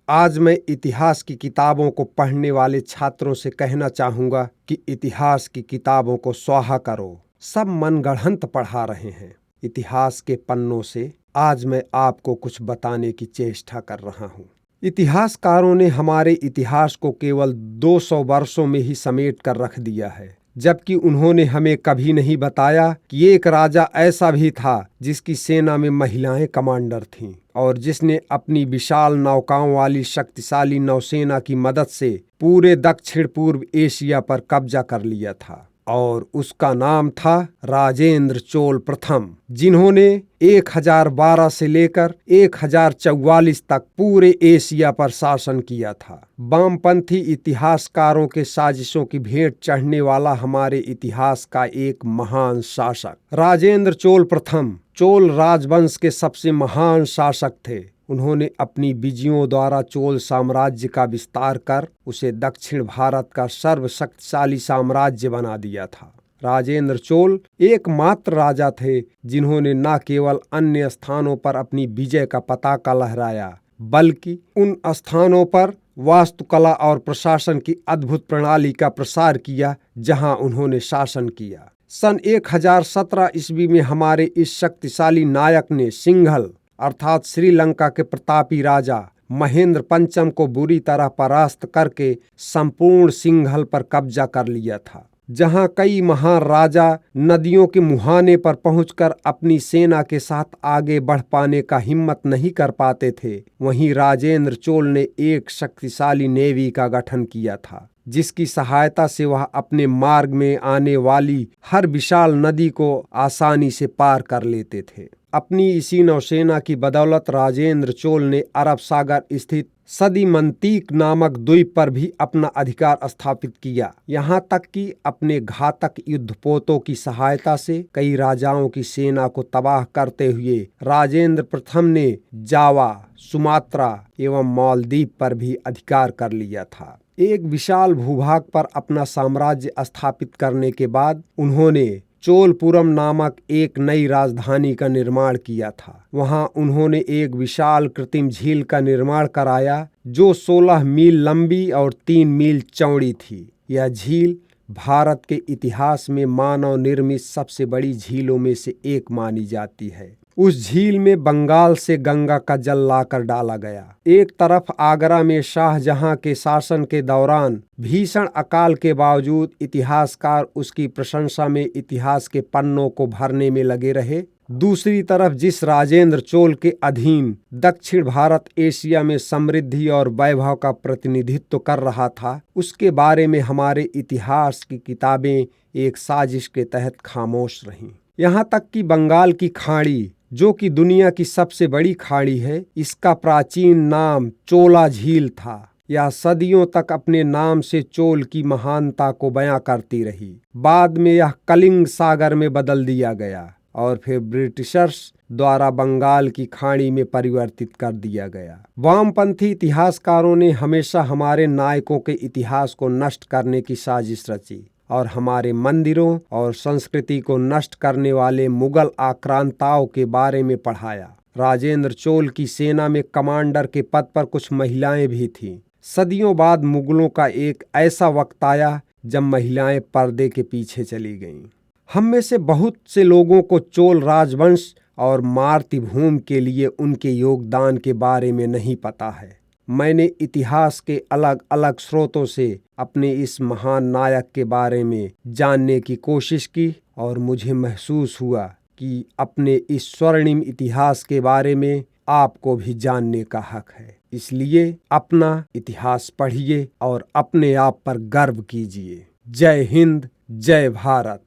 आज मैं इतिहास की किताबों को पढ़ने वाले छात्रों से कहना चाहूँगा कि इतिहास की किताबों को स्वाहा करो। सब मनगढ़ंत पढ़ा रहे हैं। इतिहास के पन्नों से आज मैं आपको कुछ बताने की चेष्टा कर रहा हूँ। इतिहासकारों ने हमारे इतिहास को केवल 200 वर्षों में ही समेट कर रख दिया है, जबकि उन्होंने हमें कभी नहीं बताया कि एक राजा ऐसा भी था जिसकी सेना में महिलाएं कमांडर थीं और जिसने अपनी विशाल नौकाओं वाली शक्तिशाली नौसेना की मदद से पूरे दक्षिण पूर्व एशिया पर कब्जा कर लिया था। और उसका नाम था राजेंद्र चोल प्रथम, जिन्होंने 1012 से लेकर 1044 तक पूरे एशिया पर शासन किया था। वामपंथी इतिहासकारों के साजिशों की भेंट चढ़ने वाला हमारे इतिहास का एक महान शासक राजेंद्र चोल प्रथम चोल राजवंश के सबसे महान शासक थे। उन्होंने अपनी विजयों द्वारा चोल साम्राज्य का विस्तार कर उसे दक्षिण भारत का सर्वशक्तिशाली साम्राज्य बना दिया था। राजेंद्र चोल एकमात्र राजा थे जिन्होंने न केवल अन्य स्थानों पर अपनी विजय का पताका लहराया, बल्कि उन स्थानों पर वास्तुकला और प्रशासन की अद्भुत प्रणाली का प्रसार किया जहां उन्होंने शासन किया। सन 1017 ईस्वी में हमारे इस शक्तिशाली नायक ने सिंघल अर्थात श्रीलंका के प्रतापी राजा महेंद्र पंचम को बुरी तरह परास्त करके संपूर्ण सिंघल पर कब्जा कर लिया था। जहां कई महान राजा नदियों के मुहाने पर पहुंचकर अपनी सेना के साथ आगे बढ़ पाने का हिम्मत नहीं कर पाते थे, वहीं राजेंद्र चोल ने एक शक्तिशाली नेवी का गठन किया था, जिसकी सहायता से वह अपने मार्ग में आने वाली हर विशाल नदी को आसानी से पार कर लेते थे। अपनी इसी नौसेना की बदौलत राजेंद्र चोल ने अरब सागर स्थित सदीमंतीक नामक द्वीप पर भी अपना अधिकार स्थापित किया। यहाँ तक कि अपने घातक युद्धपोतों की सहायता से कई राजाओं की सेना को तबाह करते हुए राजेंद्र प्रथम ने जावा, सुमात्रा एवं मालदीव पर भी अधिकार कर लिया था। एक विशाल भूभाग पर अपना साम्राज्य स्थापित करने के बाद उन्होंने चोलपुरम नामक एक नई राजधानी का निर्माण किया था। वहां उन्होंने एक विशाल कृत्रिम झील का निर्माण कराया जो 16 मील लंबी और 3 मील चौड़ी थी। यह झील भारत के इतिहास में मानव निर्मित सबसे बड़ी झीलों में से एक मानी जाती है। उस झील में बंगाल से गंगा का जल लाकर डाला गया। एक तरफ आगरा में शाहजहां के शासन के दौरान भीषण अकाल के बावजूद इतिहासकार उसकी प्रशंसा में इतिहास के पन्नों को भरने में लगे रहे। दूसरी तरफ जिस राजेंद्र चोल के अधीन दक्षिण भारत एशिया में समृद्धि और वैभव का प्रतिनिधित्व कर रहा था, उसके बारे में हमारे इतिहास की किताबें एक साजिश के तहत खामोश रहीं। यहाँ तक कि बंगाल की खाड़ी, जो कि दुनिया की सबसे बड़ी खाड़ी है, इसका प्राचीन नाम चोला झील था। यह सदियों तक अपने नाम से चोल की महानता को बयां करती रही। बाद में यह कलिंग सागर में बदल दिया गया और फिर ब्रिटिशर्स द्वारा बंगाल की खाड़ी में परिवर्तित कर दिया गया। वामपंथी इतिहासकारों ने हमेशा हमारे नायकों के इतिहास को नष्ट करने की साजिश रची और हमारे मंदिरों और संस्कृति को नष्ट करने वाले मुगल आक्रांताओं के बारे में पढ़ाया। राजेंद्र चोल की सेना में कमांडर के पद पर कुछ महिलाएं भी थीं। सदियों बाद मुगलों का एक ऐसा वक्त आया जब महिलाएं पर्दे के पीछे चली गईं। हम में से बहुत से लोगों को चोल राजवंश और मातृभूमि के लिए उनके योगदान के बारे में नहीं पता है। मैंने इतिहास के अलग अलग स्रोतों से अपने इस महान नायक के बारे में जानने की कोशिश की और मुझे महसूस हुआ कि अपने इस स्वर्णिम इतिहास के बारे में आपको भी जानने का हक है। इसलिए अपना इतिहास पढ़िए और अपने आप पर गर्व कीजिए। जय हिंद, जय भारत।